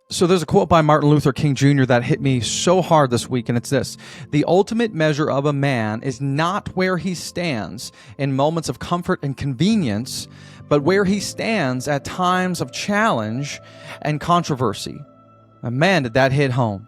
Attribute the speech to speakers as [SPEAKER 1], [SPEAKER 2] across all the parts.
[SPEAKER 1] So there's a quote by Martin Luther King Jr. that hit me so hard this week, and it's this: "The ultimate measure of a man is not where he stands in moments of comfort and convenience, but where he stands at times of challenge and controversy." And man, did that hit home.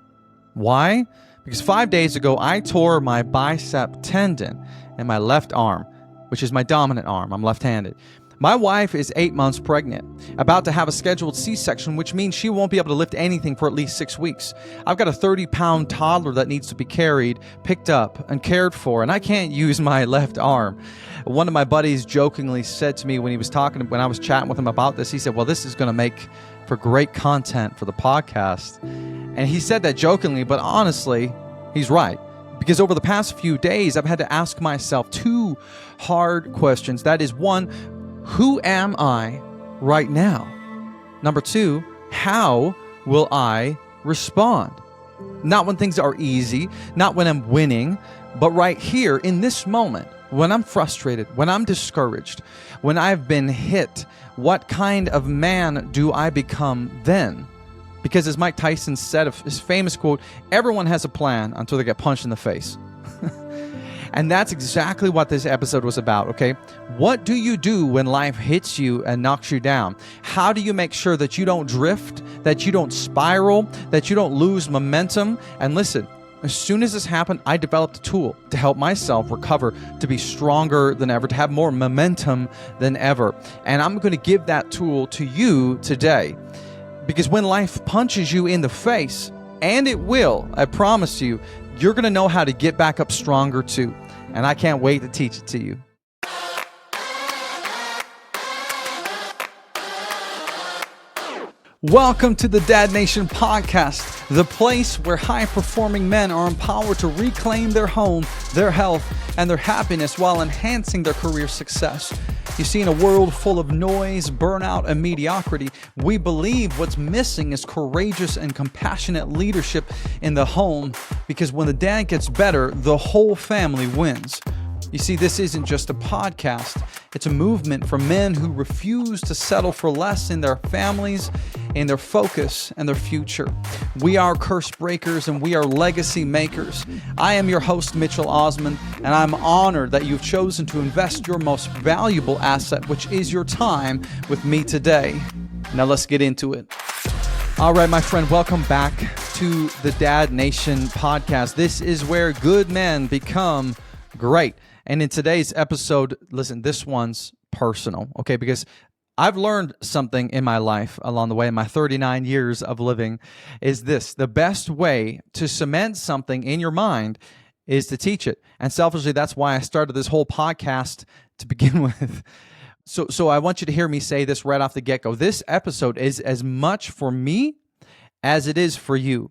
[SPEAKER 1] Why? Because 5 days ago, I tore my bicep tendon in my left arm, which is my dominant arm. I'm left-handed. My wife is 8 months pregnant, about to have a scheduled C-section, which means she won't be able to lift anything for at least 6 weeks. I've got a 30-pound toddler that needs to be carried, picked up, and cared for, and I can't use my left arm. One of my buddies jokingly said to me when I was chatting with him about this, he said, "Well, this is going to make for great content for the podcast." And he said that jokingly, but honestly, he's right. Because over the past few days, I've had to ask myself two hard questions. That is, one, who am I right now? Number two, how will I respond? Not when things are easy, not when I'm winning, but right here in this moment, when I'm frustrated, when I'm discouraged, when I've been hit, what kind of man do I become then? Because as Mike Tyson said, his famous quote, "Everyone has a plan until they get punched in the face." And that's exactly what this episode was about, okay? What do you do when life hits you and knocks you down? How do you make sure that you don't drift, that you don't spiral, that you don't lose momentum? And listen, as soon as this happened, I developed a tool to help myself recover, to be stronger than ever, to have more momentum than ever. And I'm going to give that tool to you today. Because when life punches you in the face, and it will, I promise you, you're going to know how to get back up stronger too. And I can't wait to teach it to you. Welcome to the Dad Nation podcast, the place where high-performing men are empowered to reclaim their home, their health, and their happiness while enhancing their career success. You see, in a world full of noise, burnout, and mediocrity, we believe what's missing is courageous and compassionate leadership in the home, because when the dad gets better, the whole family wins. You see, this isn't just a podcast. It's a movement for men who refuse to settle for less in their families, in their focus, and their future. We are curse breakers and we are legacy makers. I am your host, Mitchell Osmond, and I'm honored that you've chosen to invest your most valuable asset, which is your time, with me today. Now let's get into it. All right, my friend, welcome back to the Dad Nation podcast. This is where good men become great. And in today's episode, listen, this one's personal, okay? Because I've learned something in my life along the way, in my 39 years of living, is this: the best way to cement something in your mind is to teach it. And selfishly, that's why I started this whole podcast to begin with. So I want you to hear me say this right off the get-go. This episode is as much for me as it is for you.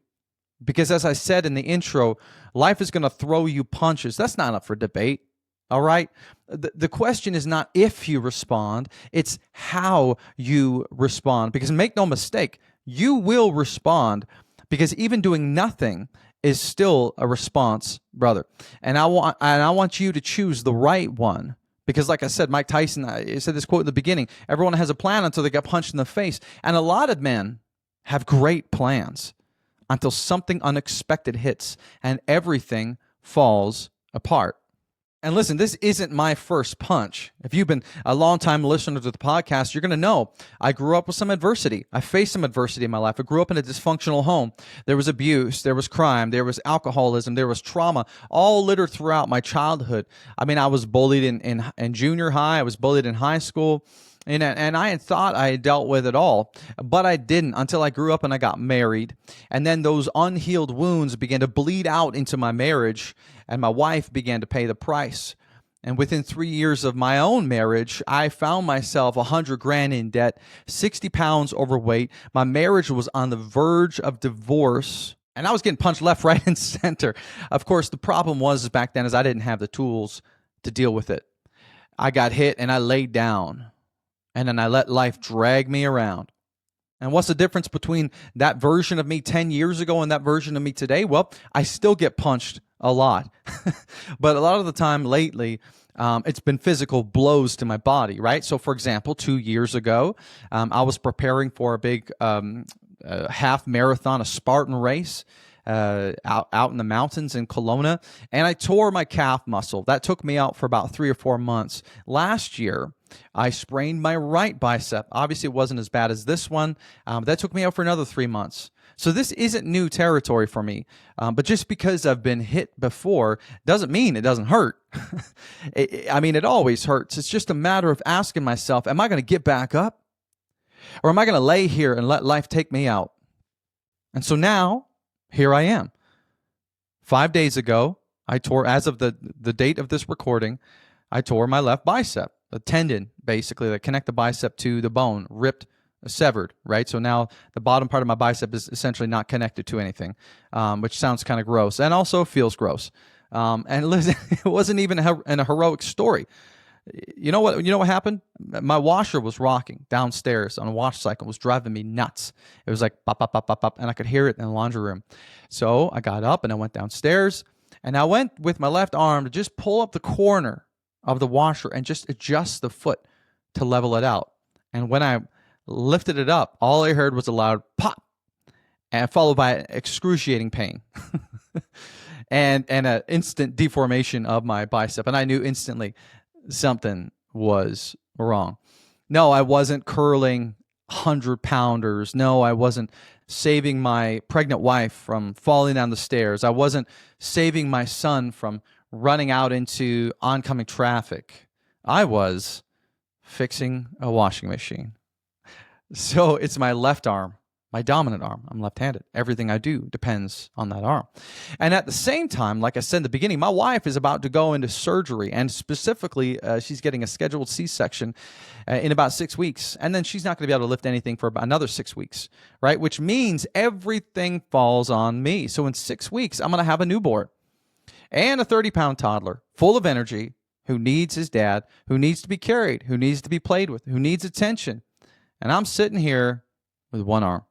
[SPEAKER 1] Because as I said in the intro, life is going to throw you punches. That's not up for debate. All right? The question is not if you respond, it's how you respond. Because make no mistake, you will respond, because even doing nothing is still a response, brother. And I want you to choose the right one. Because like I said, Mike Tyson, I said this quote in the beginning, everyone has a plan until they get punched in the face. And a lot of men have great plans until something unexpected hits and everything falls apart. And listen, this isn't my first punch. If you've been a long-time listener to the podcast, you're going to know I grew up with some adversity. I faced some adversity in my life. I grew up in a dysfunctional home. There was abuse, there was crime, there was alcoholism, there was trauma, all littered throughout my childhood. I mean, I was bullied in junior high. I was bullied in high school. And I had thought I had dealt with it all, but I didn't until I grew up and I got married. And then those unhealed wounds began to bleed out into my marriage, and my wife began to pay the price. And within 3 years of my own marriage, I found myself $100,000 in debt, 60 pounds overweight. My marriage was on the verge of divorce, and I was getting punched left, right, and center. Of course, the problem was back then is I didn't have the tools to deal with it. I got hit and I laid down. And then I let life drag me around. And what's the difference between that version of me 10 years ago and that version of me today? Well, I still get punched a lot. But a lot of the time lately, it's been physical blows to my body, right? So for example, 2 years ago, I was preparing for a big a half marathon, a Spartan race out in the mountains in Kelowna, and I tore my calf muscle. That took me out for about 3 or 4 months. Last year, I sprained my right bicep. Obviously, it wasn't as bad as this one. That took me out for another 3 months. So this isn't new territory for me. But just because I've been hit before doesn't mean it doesn't hurt. It always hurts. It's just a matter of asking myself, am I going to get back up? Or am I going to lay here and let life take me out? And so now, here I am. 5 days ago, I tore, as of the date of this recording, I tore my left bicep. The tendon, basically, that connect the bicep to the bone, ripped, severed, right? So now the bottom part of my bicep is essentially not connected to anything, which sounds kind of gross and also feels gross. And listen, it wasn't even a heroic story. You know what happened? My washer was rocking downstairs on a wash cycle. It was driving me nuts. It was like pop, pop, pop, pop, pop, and I could hear it in the laundry room. So I got up and I went downstairs, and I went with my left arm to just pull up the corner of the washer and just adjust the foot to level it out. And when I lifted it up, all I heard was a loud pop, and followed by excruciating pain. and an instant deformation of my bicep. And I knew instantly something was wrong. No, I wasn't curling 100-pounders. No, I wasn't saving my pregnant wife from falling down the stairs. I wasn't saving my son from running out into oncoming traffic. I was fixing a washing machine. So it's my left arm, my dominant arm. I'm left-handed. Everything I do depends on that arm. And at the same time, like I said in the beginning, my wife is about to go into surgery, and specifically, she's getting a scheduled C-section in about 6 weeks. And then she's not going to be able to lift anything for about another 6 weeks, right? Which means everything falls on me. So in 6 weeks, I'm going to have a newborn and a 30-pound toddler full of energy who needs his dad, who needs to be carried, who needs to be played with, who needs attention. And I'm sitting here with one arm.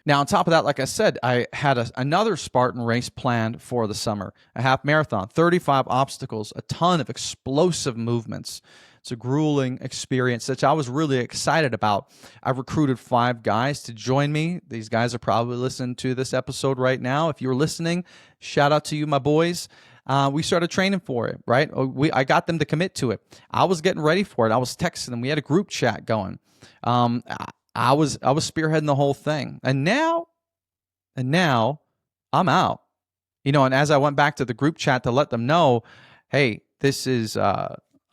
[SPEAKER 1] Now, on top of that, like I said, I had another Spartan race planned for the summer, a half marathon, 35 obstacles, a ton of explosive movements. It's a grueling experience that I was really excited about. I recruited 5 guys to join me. These guys are probably listening to this episode right now. If you're listening, shout out to you, my boys. We started training for it, right? I got them to commit to it. I was getting ready for it. I was texting them. We had a group chat going. I was spearheading the whole thing. And now I'm out. And as I went back to the group chat to let them know, hey, this is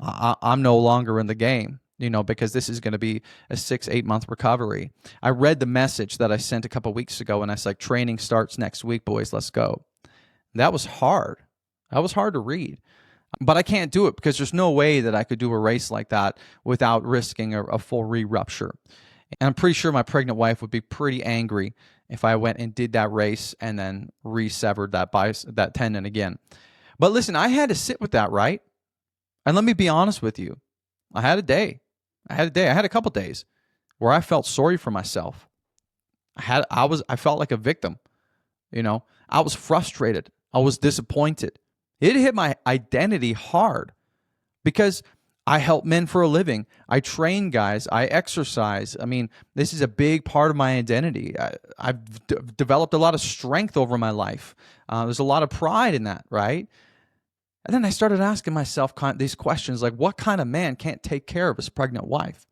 [SPEAKER 1] I'm no longer in the game, because this is going to be a 6-8 month recovery. I read the message that I sent a couple weeks ago, and I said, training starts next week, boys, let's go. That was hard. That was hard to read. But I can't do it because there's no way that I could do a race like that without risking a full re-rupture. And I'm pretty sure my pregnant wife would be pretty angry if I went and did that race and then re-severed that tendon again. But listen, I had to sit with that, right? And let me be honest with you. I had a day. I had a couple days where I felt sorry for myself. I felt like a victim. I was frustrated. I was disappointed. It hit my identity hard because I help men for a living. I train guys. I exercise. This is a big part of my identity. I've developed a lot of strength over my life. There's a lot of pride in that, right? And then I started asking myself these questions like, what kind of man can't take care of his pregnant wife?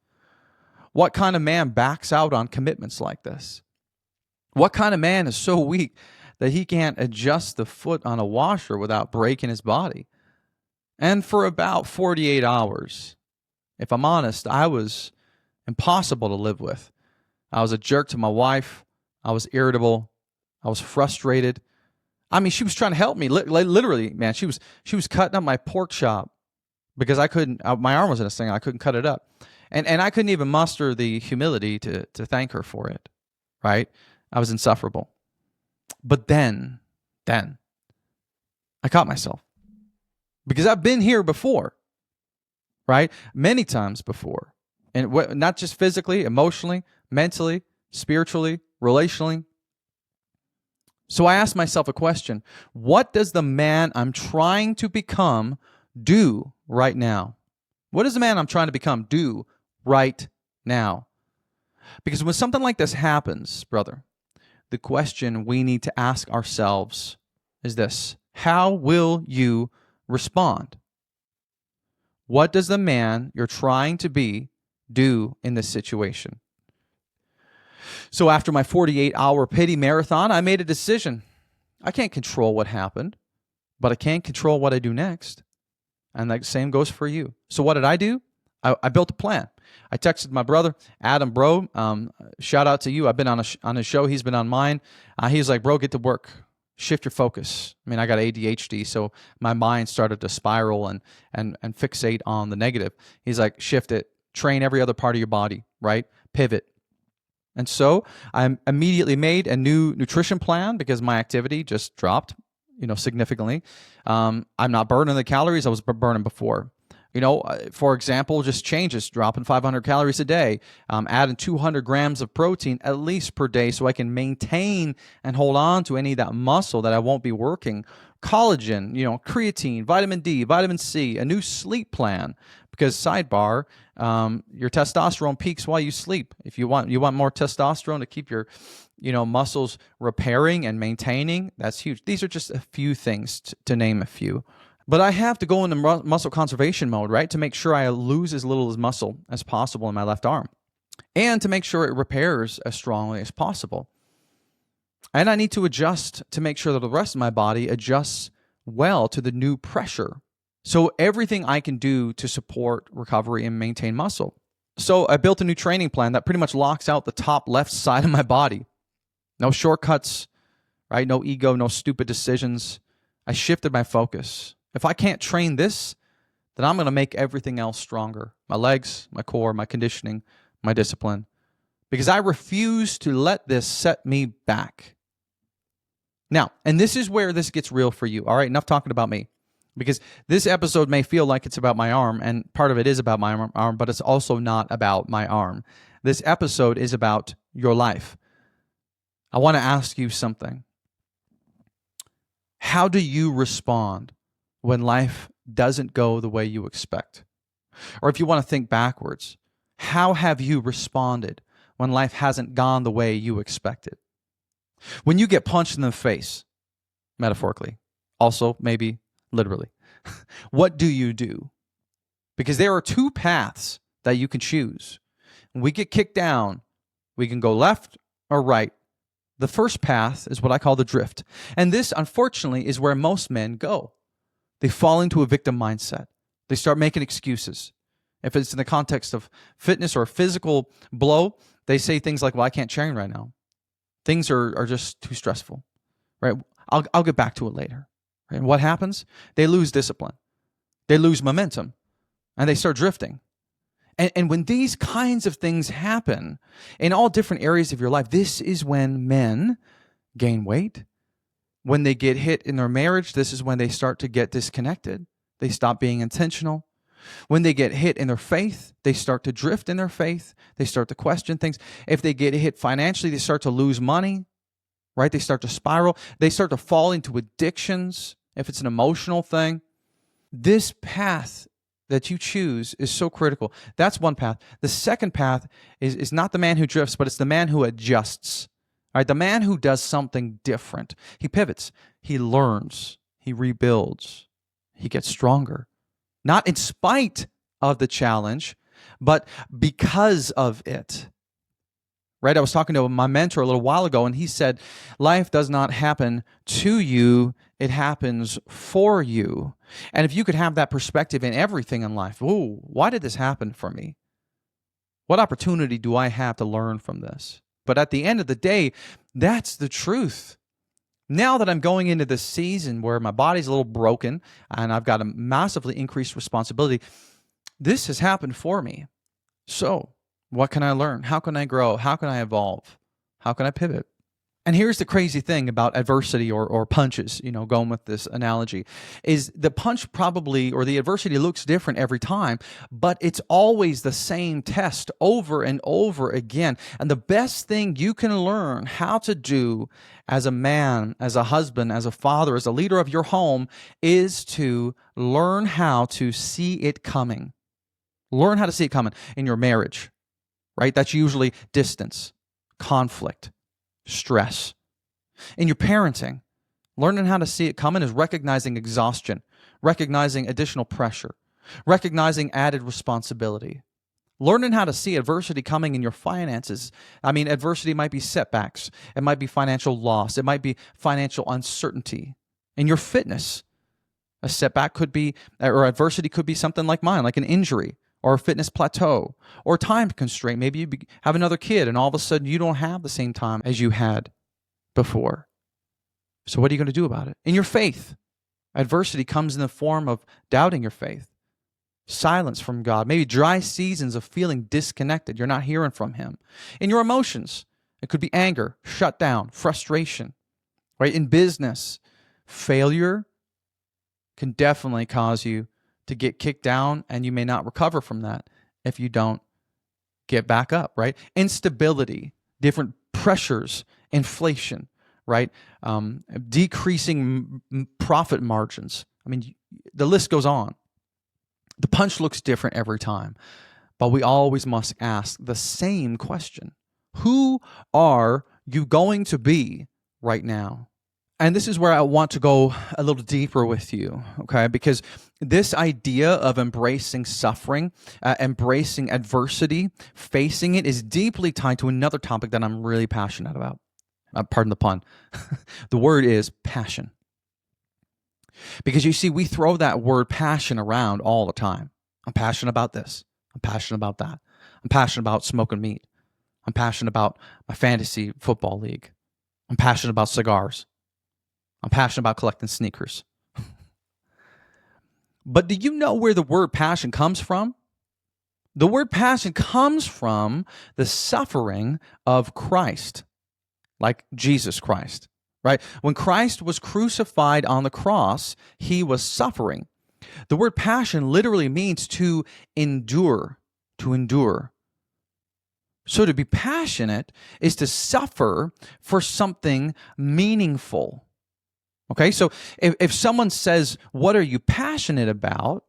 [SPEAKER 1] What kind of man backs out on commitments like this? What kind of man is so weak that he can't adjust the foot on a washer without breaking his body? And for about 48 hours, if I'm honest, I was impossible to live with. I was a jerk to my wife. I was irritable. I was frustrated. She was trying to help me. Literally, man, she was cutting up my pork chop because I couldn't, my arm was in a sling. I couldn't cut it up. And I couldn't even muster the humility to thank her for it, right? I was insufferable. But then I caught myself because I've been here before, right? Many times before. And not just physically, emotionally, mentally, spiritually, relationally. So I asked myself a question. What does the man I'm trying to become do right now? What does the man I'm trying to become do right now? Because when something like this happens, brother, the question we need to ask ourselves is this: how will you respond? What does the man you're trying to be do in this situation? So after my 48-hour pity marathon, I made a decision. I can't control what happened, but I can control what I do next. And that same goes for you. So what did I do? I built a plan. I texted my brother, Adam, bro, shout out to you. I've been on his show. He's been on mine. He's like, bro, get to work. Shift your focus. I mean, I got ADHD, so my mind started to spiral and fixate on the negative. He's like, shift it. Train every other part of your body, right? Pivot. And so I immediately made a new nutrition plan because my activity just dropped, significantly. I'm not burning the calories I was burning before. For example, just changes, dropping 500 calories a day, adding 200 grams of protein at least per day so I can maintain and hold on to any of that muscle that I won't be working. Collagen, creatine, vitamin D, vitamin C, a new sleep plan. Because sidebar, your testosterone peaks while you sleep. If you want more testosterone to keep your muscles repairing and maintaining, that's huge. These are just a few things to name a few. But I have to go into muscle conservation mode, right, to make sure I lose as little as muscle as possible in my left arm and to make sure it repairs as strongly as possible. And I need to adjust to make sure that the rest of my body adjusts well to the new pressure. So everything I can do to support recovery and maintain muscle. So I built a new training plan that pretty much locks out the top left side of my body. No shortcuts, right? No ego, no stupid decisions. I shifted my focus. If I can't train this, then I'm going to make everything else stronger. My legs, my core, my conditioning, my discipline. Because I refuse to let this set me back. Now, and this is where this gets real for you. All right, enough talking about me. Because this episode may feel like it's about my arm, and part of it is about my arm, but it's also not about my arm. This episode is about your life. I want to ask you something. How do you respond when life doesn't go the way you expect? Or if you want to think backwards, how have you responded when life hasn't gone the way you expected? When you get punched in the face, metaphorically, also maybe literally, what do you do? Because there are two paths that you can choose. When we get kicked down, we can go left or right. The first path is what I call the drift. And this, unfortunately, is where most men go. They fall into a victim mindset. They start making excuses. If it's in the context of fitness or physical blow, they say things like, well, I can't train right now. Things are just too stressful, right? I'll get back to it later. Right? And what happens? They lose discipline. They lose momentum. And they start drifting. And when these kinds of things happen in all different areas of your life, this is when men gain weight. When they get hit in their marriage, this is when they start to get disconnected. They stop being intentional. When they get hit in their faith, they start to drift in their faith. They start to question things. If they get hit financially, they start to lose money, right? They start to spiral. They start to fall into addictions if it's an emotional thing. This path that you choose is so critical. That's one path. The second path is not the man who drifts, but it's the man who adjusts. All right, the man who does something different. He pivots. He learns. He rebuilds. He gets stronger. Not in spite of the challenge, but because of it. Right? I was talking to my mentor a little while ago, and he said, life does not happen to you, it happens for you. And if you could have that perspective in everything in life, ooh, why did this happen for me? What opportunity do I have to learn from this? But at the end of the day, that's the truth. Now that I'm going into this season where my body's a little broken and I've got a massively increased responsibility, this has happened for me. So what can I learn? How can I grow? How can I evolve? How can I pivot? And here's the crazy thing about adversity or punches, going with this analogy, is the punch probably, or the adversity looks different every time, but it's always the same test over and over again. And the best thing you can learn how to do as a man, as a husband, as a father, as a leader of your home is to learn how to see it coming. Learn how to see it coming in your marriage. right? That's usually distance, conflict, stress. In your parenting, learning how to see it coming is recognizing exhaustion, recognizing additional pressure, recognizing added responsibility. Learning how to see adversity coming in your finances. I mean, adversity might be setbacks. It might be financial loss. It might be financial uncertainty. In your fitness, a setback could be, or adversity could be something like mine, like an injury or a fitness plateau or time constraint. Maybe you have another kid and all of a sudden you don't have the same time as you had before. So what are you going to do about it? In your faith, adversity comes in the form of doubting your faith, silence from God, maybe dry seasons of feeling disconnected. You're not hearing from Him. In your emotions, it could be anger, shutdown, frustration, right? In business, failure can definitely cause you to get kicked down, and you may not recover from that if you don't get back up, right? Instability, different pressures, inflation, right? Decreasing profit margins. I mean, the list goes on. The punch looks different every time, but we always must ask the same question. Who are you going to be right now? And this is where I want to go a little deeper with you, okay? Because this idea of embracing suffering, embracing adversity, facing it is deeply tied to another topic that I'm really passionate about. Pardon the pun. The word is passion. Because you see, we throw that word passion around all the time. I'm passionate about this. I'm passionate about that. I'm passionate about smoking meat. I'm passionate about my fantasy football league. I'm passionate about cigars. I'm passionate about collecting sneakers. But do you know where the word passion comes from? The word passion comes from the suffering of Christ, like Jesus Christ. Right? When Christ was crucified on the cross, He was suffering. The word passion literally means to endure, to endure. So to be passionate is to suffer for something meaningful. Okay, so if someone says, what are you passionate about?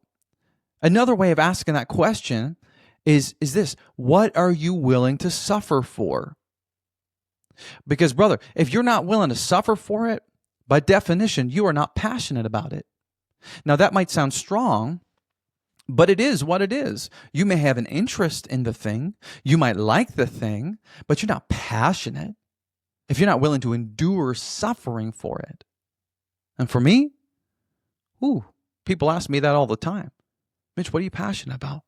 [SPEAKER 1] Another way of asking that question is this: what are you willing to suffer for? Because, brother, if you're not willing to suffer for it, by definition, you are not passionate about it. Now, that might sound strong, but it is what it is. You may have an interest in the thing. You might like the thing, but you're not passionate if you're not willing to endure suffering for it. And for me, people ask me that all the time. Mitch, what are you passionate about?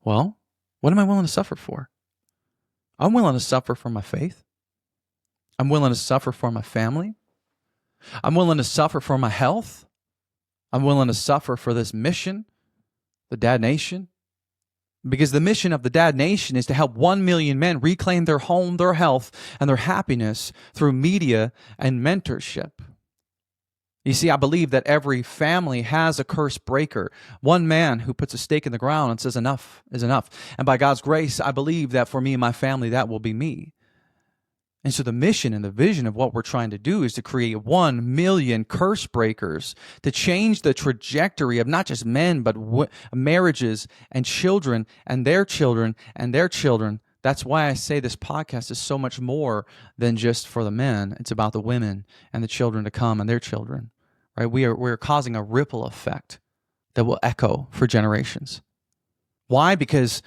[SPEAKER 1] Well, what am I willing to suffer for? I'm willing to suffer for my faith. I'm willing to suffer for my family. I'm willing to suffer for my health. I'm willing to suffer for this mission, the Dad Nation. Because the mission of the Dad Nation is to help 1 million men reclaim their home, their health, and their happiness through media and mentorship. You see, I believe that every family has a curse breaker, one man who puts a stake in the ground and says enough is enough. And by God's grace, I believe that for me and my family, that will be me. And so the mission and the vision of what we're trying to do is to create 1 million curse breakers to change the trajectory of not just men, but marriages and children and their children and their children. That's why I say this podcast is so much more than just for the men. It's about the women and the children to come and their children. Right? We're causing a ripple effect that will echo for generations. Why? Because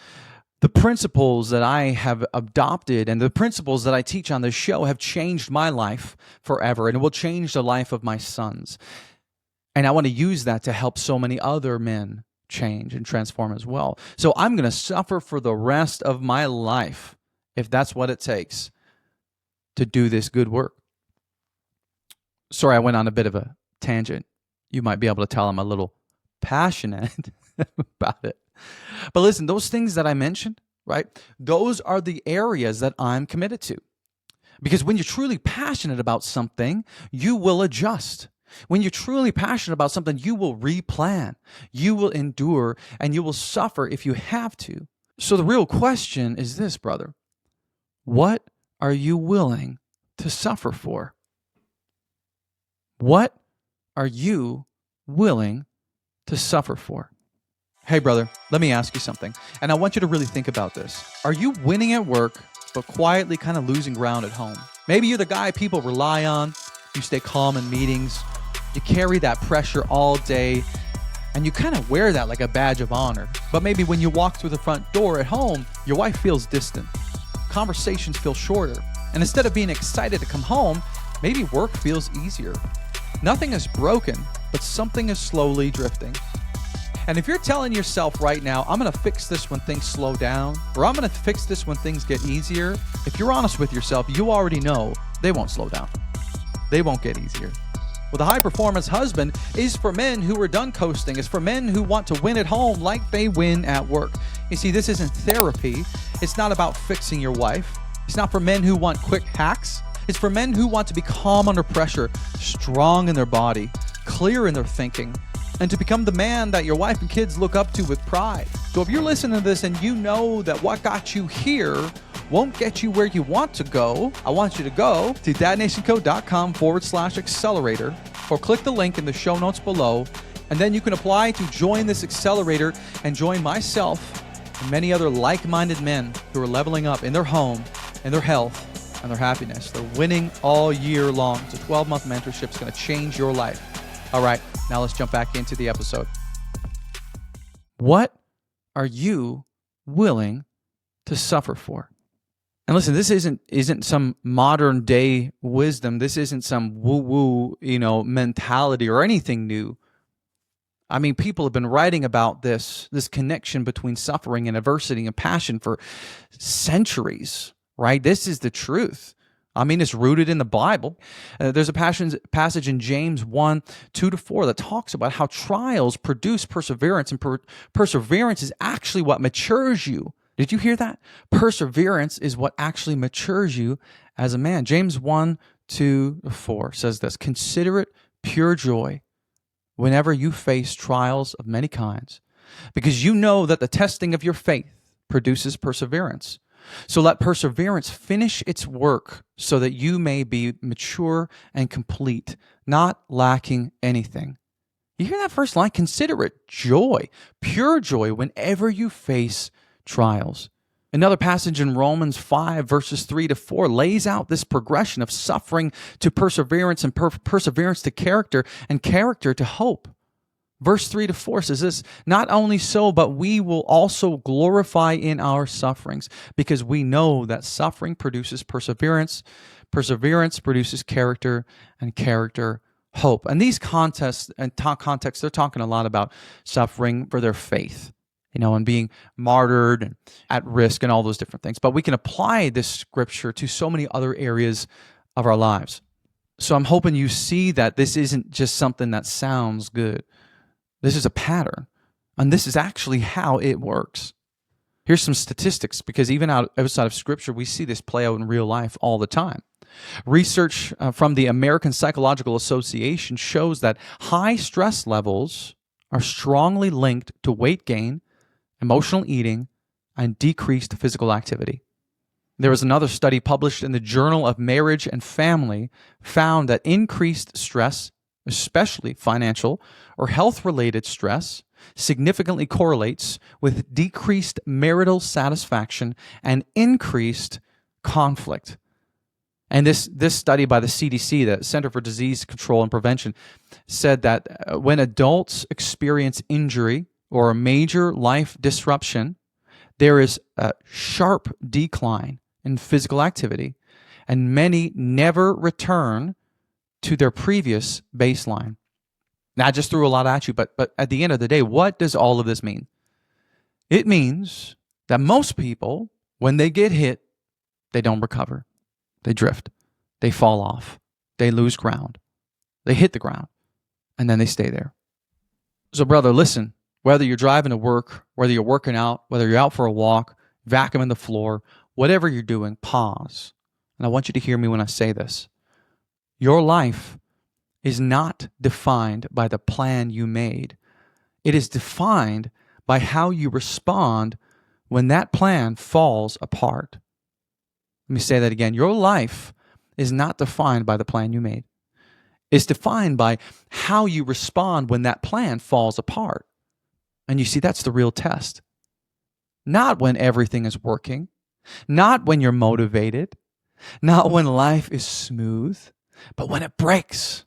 [SPEAKER 1] the principles that I have adopted and the principles that I teach on this show have changed my life forever, and it will change the life of my sons. And I want to use that to help so many other men change and transform as well. So I'm going to suffer for the rest of my life, if that's what it takes, to do this good work. Sorry, I went on a bit of a tangent. You might be able to tell I'm a little passionate about it. But listen, those things that I mentioned, right? Those are the areas that I'm committed to. Because when you're truly passionate about something, you will adjust. When you're truly passionate about something, you will replan, you will endure, and you will suffer if you have to. So the real question is this, brother. What are you willing to suffer for? What are you willing to suffer for? Hey, brother, let me ask you something. And I want you to really think about this. Are you winning at work, but quietly kind of losing ground at home? Maybe you're the guy people rely on. You stay calm in meetings. You carry that pressure all day. And you kind of wear that like a badge of honor. But maybe when you walk through the front door at home, your wife feels distant. Conversations feel shorter. And instead of being excited to come home, maybe work feels easier. Nothing is broken, but something is slowly drifting. And if you're telling yourself right now, I'm going to fix this when things slow down, or I'm going to fix this when things get easier, if you're honest with yourself, you already know they won't slow down. They won't get easier. Well, the high-performance husband is for men who are done coasting. It's for men who want to win at home like they win at work. You see, this isn't therapy. It's not about fixing your wife. It's not for men who want quick hacks. It's for men who want to be calm under pressure, strong in their body, clear in their thinking, and to become the man that your wife and kids look up to with pride. So if you're listening to this and you know that what got you here won't get you where you want to go, I want you to go to dadnationco.com/accelerator or click the link in the show notes below, and then you can apply to join this accelerator and join myself and many other like-minded men who are leveling up in their home, in their health, and their happiness. They're winning all year long. It's a 12-month mentorship. It's going to change your life. All right, now let's jump back into the episode. What are you willing to suffer for? And listen, this isn't some modern day wisdom. This isn't some woo-woo, mentality or anything new. I mean, people have been writing about this connection between suffering and adversity and passion for centuries, right? This is the truth. I mean, it's rooted in the Bible. There's a passage in James 1:2-4 that talks about how trials produce perseverance, and perseverance is actually what matures you. Did you hear that? Perseverance is what actually matures you as a man. James 1:2-4 says this: "Consider it pure joy whenever you face trials of many kinds, because you know that the testing of your faith produces perseverance. So let perseverance finish its work so that you may be mature and complete, not lacking anything." You hear that first line? Consider it joy, pure joy, whenever you face trials. Another passage in Romans 5:3-4 lays out this progression of suffering to perseverance and perseverance to character and character to hope. Verse 3-4 says this: "Not only so, but we will also glorify in our sufferings, because we know that suffering produces perseverance, perseverance produces character, and character hope." And these contexts, they're talking a lot about suffering for their faith, and being martyred and at risk and all those different things. But we can apply this scripture to so many other areas of our lives. So I'm hoping you see that this isn't just something that sounds good. This is a pattern, and this is actually how it works. Here's some statistics, because even outside of Scripture, we see this play out in real life all the time. Research from the American Psychological Association shows that high stress levels are strongly linked to weight gain, emotional eating, and decreased physical activity. There was another study published in the Journal of Marriage and Family found that increased stress, especially financial or health-related stress, significantly correlates with decreased marital satisfaction and increased conflict. And this study by the CDC, the Center for Disease Control and Prevention, said that when adults experience injury or a major life disruption, there is a sharp decline in physical activity, and many never return to their previous baseline. Now, I just threw a lot at you, but at the end of the day, what does all of this mean? It means that most people, when they get hit, they don't recover. They drift. They fall off. They lose ground. They hit the ground, and then they stay there. So, brother, listen, whether you're driving to work, whether you're working out, whether you're out for a walk, vacuuming the floor, whatever you're doing, pause. And I want you to hear me when I say this. Your life is not defined by the plan you made. It is defined by how you respond when that plan falls apart. Let me say that again. Your life is not defined by the plan you made. It's defined by how you respond when that plan falls apart. And you see, that's the real test. Not when everything is working, not when you're motivated, not when life is smooth, but when it breaks,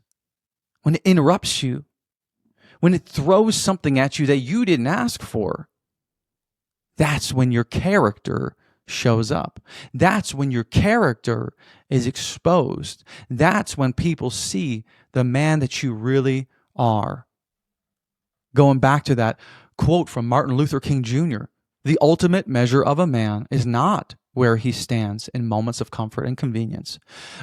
[SPEAKER 1] when it interrupts you, when it throws something at you that you didn't ask for. That's when your character shows up. That's when your character is exposed. That's when people see the man that you really are. Going back to that quote from Martin Luther King Jr., the ultimate measure of a man is not where he stands in moments of comfort and convenience,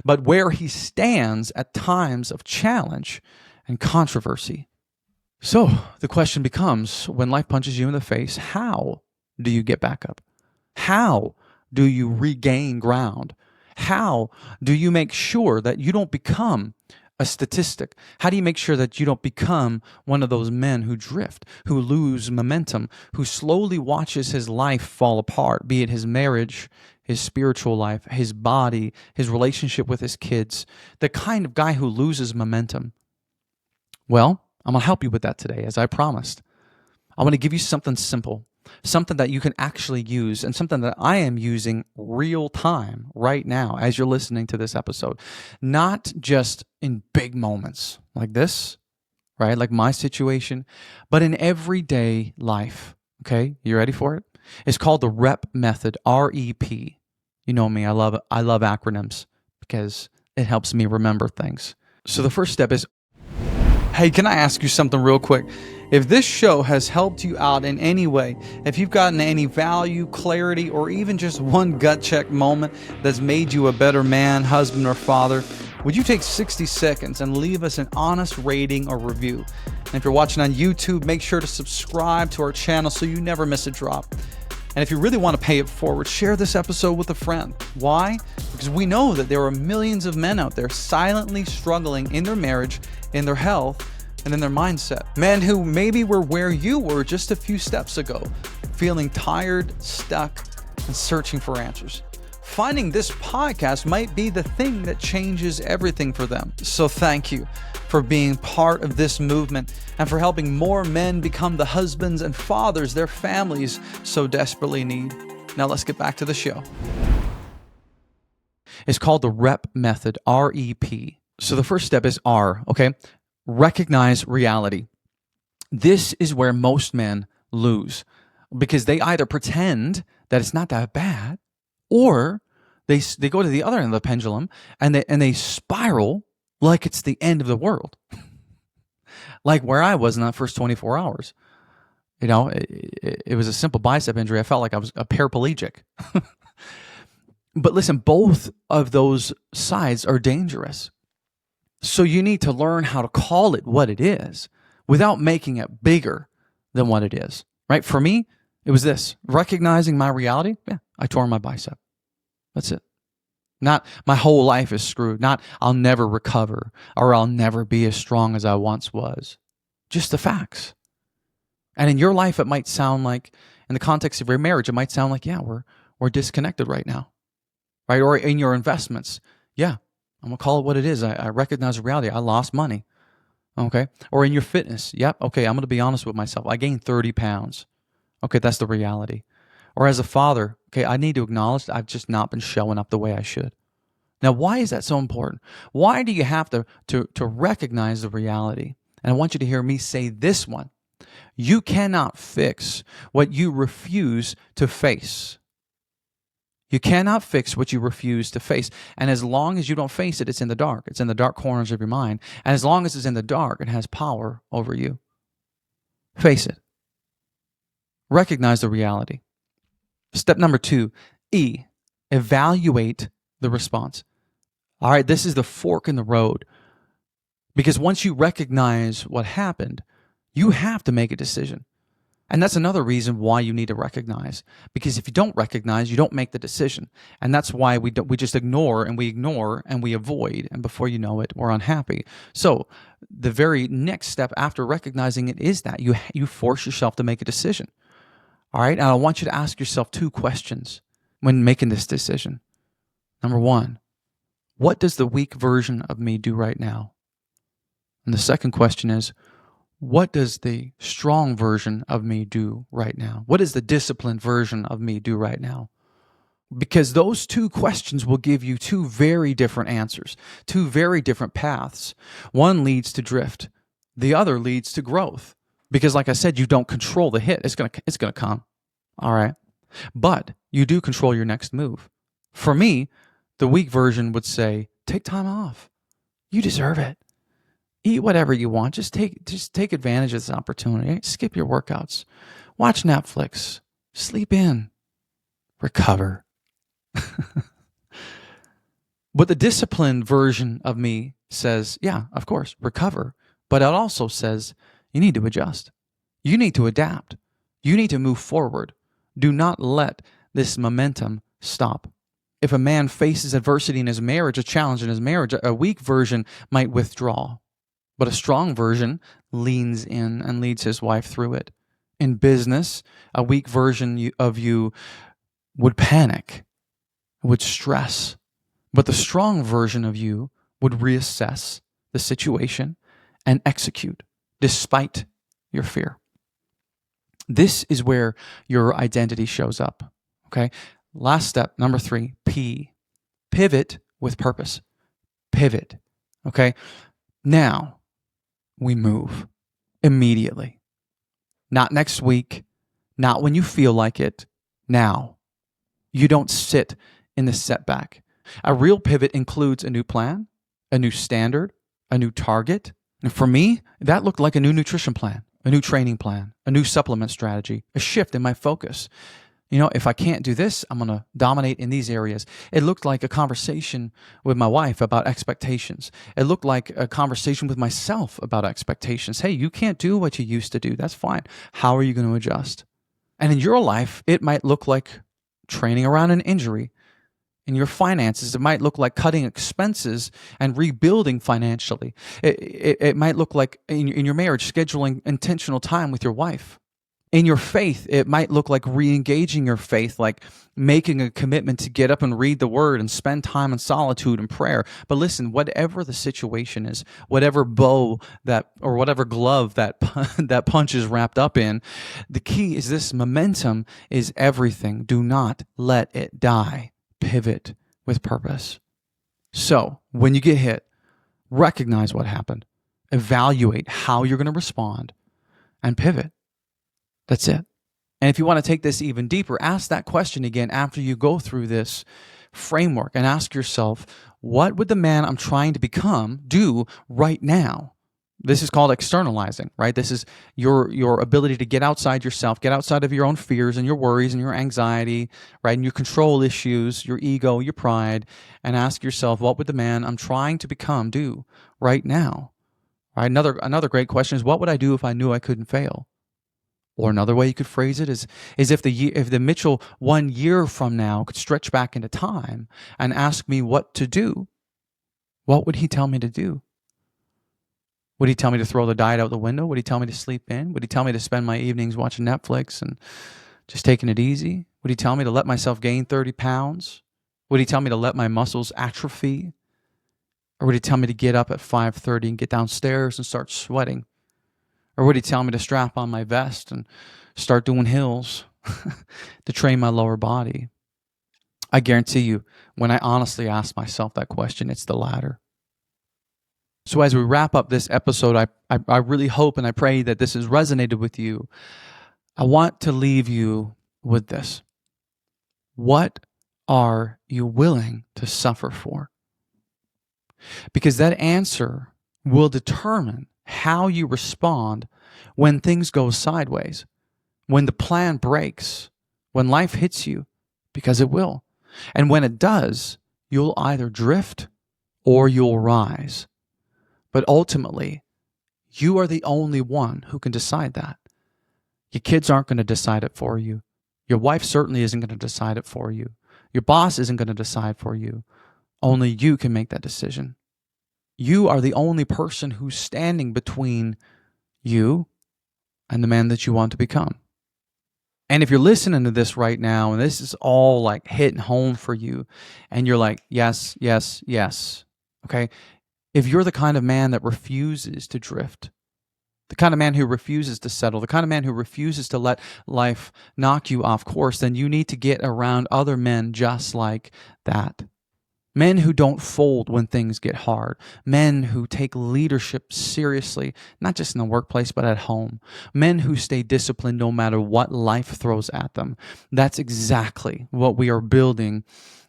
[SPEAKER 1] but where he stands at times of challenge and controversy. So the question becomes, when life punches you in the face, how do you get back up? How do you regain ground? How do you make sure that you don't become a statistic? How do you make sure that you don't become one of those men who drift, who lose momentum, who slowly watches his life fall apart, be it his marriage, his spiritual life, his body, his relationship with his kids, the kind of guy who loses momentum? Well, I'm going to help you with that today, as I promised. I want to give you something simple, something that you can actually use, and something that I am using real time right now as you're listening to this episode. Not just in big moments like this, right? Like my situation, but in everyday life. Okay, you ready for it? It's called the REP method, R-E-P. You know me, I love acronyms because it helps me remember things. So the first step is, hey, can I ask you something real quick? If this show has helped you out in any way, if you've gotten any value, clarity, or even just one gut check moment that's made you a better man, husband, or father, would you take 60 seconds and leave us an honest rating or review? And if you're watching on YouTube, make sure to subscribe to our channel so you never miss a drop. And if you really want to pay it forward, share this episode with a friend. Why? Because we know that there are millions of men out there silently struggling in their marriage, in their health, and in their mindset. Men who maybe were where you were just a few steps ago, feeling tired, stuck, and searching for answers. Finding this podcast might be the thing that changes everything for them. So thank you for being part of this movement and for helping more men become the husbands and fathers their families so desperately need. Now let's get back to the show. It's called the REP method, R-E-P. So the first step is R, okay? Recognize reality. This is where most men lose because they either pretend that it's not that bad, or they go to the other end of the pendulum and they spiral like it's the end of the world. Like where I was in that first 24 hours. You know, it was a simple bicep injury. I felt like I was a paraplegic. But listen, both of those sides are dangerous. So you need to learn how to call it what it is without making it bigger than what it is, right? For me, it was this, recognizing my reality. Yeah, I tore my bicep. That's it. Not my whole life is screwed. Not I'll never recover or I'll never be as strong as I once was. Just the facts. And in your life, it might sound like, in the context of your marriage, it might sound like, yeah, we're disconnected right now, right? Or in your investments, yeah, I'm going to call it what it is. I recognize reality. I lost money, okay? Or in your fitness, yep, okay, I'm going to be honest with myself. I gained 30 pounds. Okay, that's the reality. Or as a father, okay, I need to acknowledge that I've just not been showing up the way I should. Now, why is that so important? Why do you have to recognize the reality? And I want you to hear me say this one. You cannot fix what you refuse to face. You cannot fix what you refuse to face. And as long as you don't face it, it's in the dark. It's in the dark corners of your mind. And as long as it's in the dark, it has power over you. Face it. Recognize the reality. Step number 2, E, evaluate the response. All right, this is the fork in the road. Because once you recognize what happened, you have to make a decision. And that's another reason why you need to recognize. Because if you don't recognize, you don't make the decision. And that's why we just ignore and we avoid. And before you know it, we're unhappy. So the very next step after recognizing it is that you force yourself to make a decision. All right, and I want you to ask yourself 2 questions when making this decision. Number 1, what does the weak version of me do right now? And the second question is, what does the strong version of me do right now? What does the disciplined version of me do right now? Because those two questions will give you two very different answers, two very different paths. One leads to drift. The other leads to growth. Because like I said, you don't control the hit. It's gonna come. All right. But you do control your next move. For me, the weak version would say, take time off. You deserve it. Eat whatever you want. Just take advantage of this opportunity. Skip your workouts. Watch Netflix. Sleep in. Recover. But the disciplined version of me says, yeah, of course, recover. But it also says, you need to adjust. You need to adapt. You need to move forward. Do not let this momentum stop. If a man faces adversity in his marriage, a challenge in his marriage, a weak version might withdraw. But a strong version leans in and leads his wife through it. In business, a weak version of you would panic, would stress. But the strong version of you would reassess the situation and execute despite your fear. This is where your identity shows up. Okay? Last step, number 3, P. Pivot with purpose. Pivot. Okay? Now, we move immediately. Not next week, not when you feel like it, now. You don't sit in the setback. A real pivot includes a new plan, a new standard, a new target. And for me, that looked like a new nutrition plan, a new training plan, a new supplement strategy, a shift in my focus. If I can't do this, I'm going to dominate in these areas. It looked like a conversation with my wife about expectations. It looked like a conversation with myself about expectations. Hey, you can't do what you used to do. That's fine. How are you going to adjust? And in your life, it might look like training around an injury. In your finances, it might look like cutting expenses and rebuilding financially. It might look like in your marriage, scheduling intentional time with your wife. In your faith, it might look like re-engaging your faith, like making a commitment to get up and read the word and spend time in solitude and prayer. But listen, whatever the situation is, whatever bow or whatever glove that punch is wrapped up in, the key is this: momentum is everything. Do not let it die. Pivot with purpose. So when you get hit, recognize what happened, evaluate how you're going to respond, and pivot. That's it. And if you want to take this even deeper, ask that question again after you go through this framework and ask yourself, what would the man I'm trying to become do right now? This is called externalizing, right? This is your ability to get outside yourself, get outside of your own fears and your worries and your anxiety, right? And your control issues, your ego, your pride, and ask yourself, what would the man I'm trying to become do right now? Right? Another great question is, what would I do if I knew I couldn't fail? Or another way you could phrase it is if the Mitchell 1 year from now could stretch back into time and ask me what to do, what would he tell me to do? Would he tell me to throw the diet out the window? Would he tell me to sleep in? Would he tell me to spend my evenings watching Netflix and just taking it easy? Would he tell me to let myself gain 30 pounds? Would he tell me to let my muscles atrophy? Or would he tell me to get up at 5:30 and get downstairs and start sweating? Or would he tell me to strap on my vest and start doing hills to train my lower body? I guarantee you, when I honestly ask myself that question, it's the latter. So as we wrap up this episode, I really hope and I pray that this has resonated with you. I want to leave you with this. What are you willing to suffer for? Because that answer will determine how you respond when things go sideways, when the plan breaks, when life hits you, because it will. And when it does, you'll either drift or you'll rise. But ultimately, you are the only one who can decide that. Your kids aren't going to decide it for you. Your wife certainly isn't going to decide it for you. Your boss isn't going to decide for you. Only you can make that decision. You are the only person who's standing between you and the man that you want to become. And if you're listening to this right now, and this is all like hitting home for you, and you're like, yes, yes, yes, okay? If you're the kind of man that refuses to drift, the kind of man who refuses to settle, the kind of man who refuses to let life knock you off course, then you need to get around other men just like that. Men who don't fold when things get hard. Men who take leadership seriously, not just in the workplace, but at home. Men who stay disciplined no matter what life throws at them. That's exactly what we are building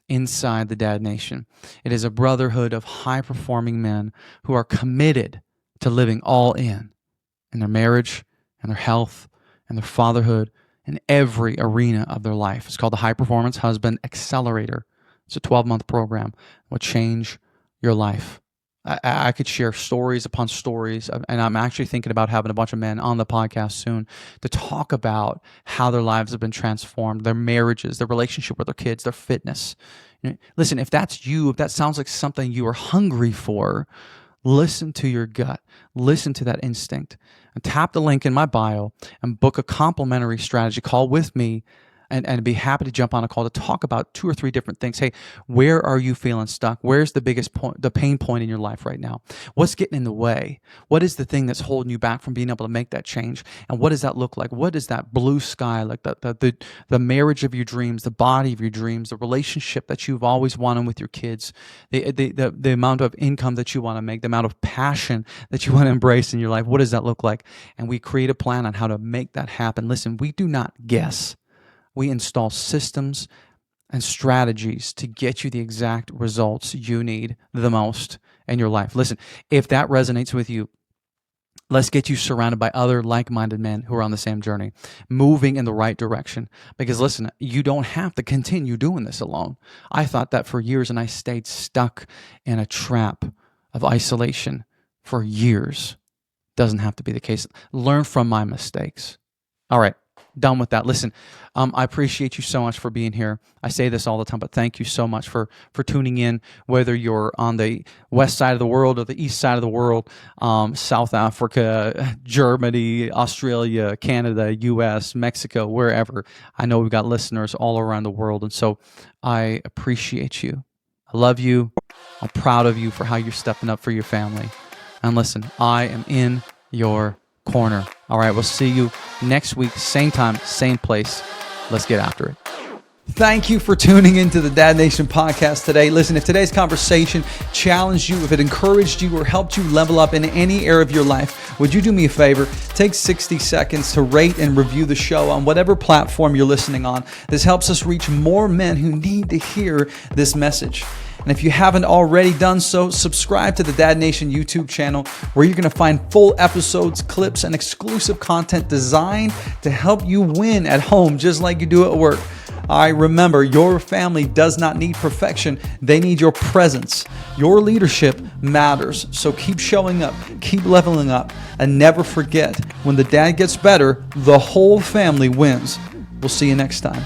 [SPEAKER 1] inside the Dad Nation. It is a brotherhood of high-performing men who are committed to living all in their marriage, and their health, and their fatherhood, in every arena of their life. It's called the High Performance Husband Accelerator. It's a 12-month program that will change your life. I could share stories upon stories, and I'm actually thinking about having a bunch of men on the podcast soon to talk about how their lives have been transformed, their marriages, their relationship with their kids, their fitness. Listen, if that's you, if that sounds like something you are hungry for, listen to your gut. Listen to that instinct. And tap the link in my bio and book a complimentary strategy call with me, and be happy to jump on a call to talk about 2 or 3 different things. Hey, where are you feeling stuck? Where's the biggest point, the pain point in your life right now? What's getting in the way? What is the thing that's holding you back from being able to make that change? And what does that look like? What is that blue sky, like the marriage of your dreams, the body of your dreams, the relationship that you've always wanted with your kids, the amount of income that you want to make, the amount of passion that you want to embrace in your life? What does that look like? And we create a plan on how to make that happen. Listen, we do not guess. We install systems and strategies to get you the exact results you need the most in your life. Listen, if that resonates with you, let's get you surrounded by other like-minded men who are on the same journey, moving in the right direction. Because listen, you don't have to continue doing this alone. I thought that for years, and I stayed stuck in a trap of isolation for years. Doesn't have to be the case. Learn from my mistakes. All right. Done with that. Listen, I appreciate you so much for being here. I say this all the time, but thank you so much for tuning in, whether you're on the west side of the world or the east side of the world, South Africa, Germany, Australia, Canada, US, Mexico, wherever. I know we've got listeners all around the world, and so I appreciate you. I love you. I'm proud of you for how you're stepping up for your family. And listen, I am in your corner. All right, we'll see you next week, same time, same place. Let's get after it. Thank you for tuning into the Dad Nation podcast today. Listen, if today's conversation challenged you, if it encouraged you or helped you level up in any area of your life, would you do me a favor? Take 60 seconds to rate and review the show on whatever platform you're listening on. This helps us reach more men who need to hear this message. And if you haven't already done so, subscribe to the Dad Nation YouTube channel, where you're going to find full episodes, clips, and exclusive content designed to help you win at home just like you do at work. All right, remember, your family does not need perfection. They need your presence. Your leadership matters. So keep showing up, keep leveling up, and never forget, when the dad gets better, the whole family wins. We'll see you next time.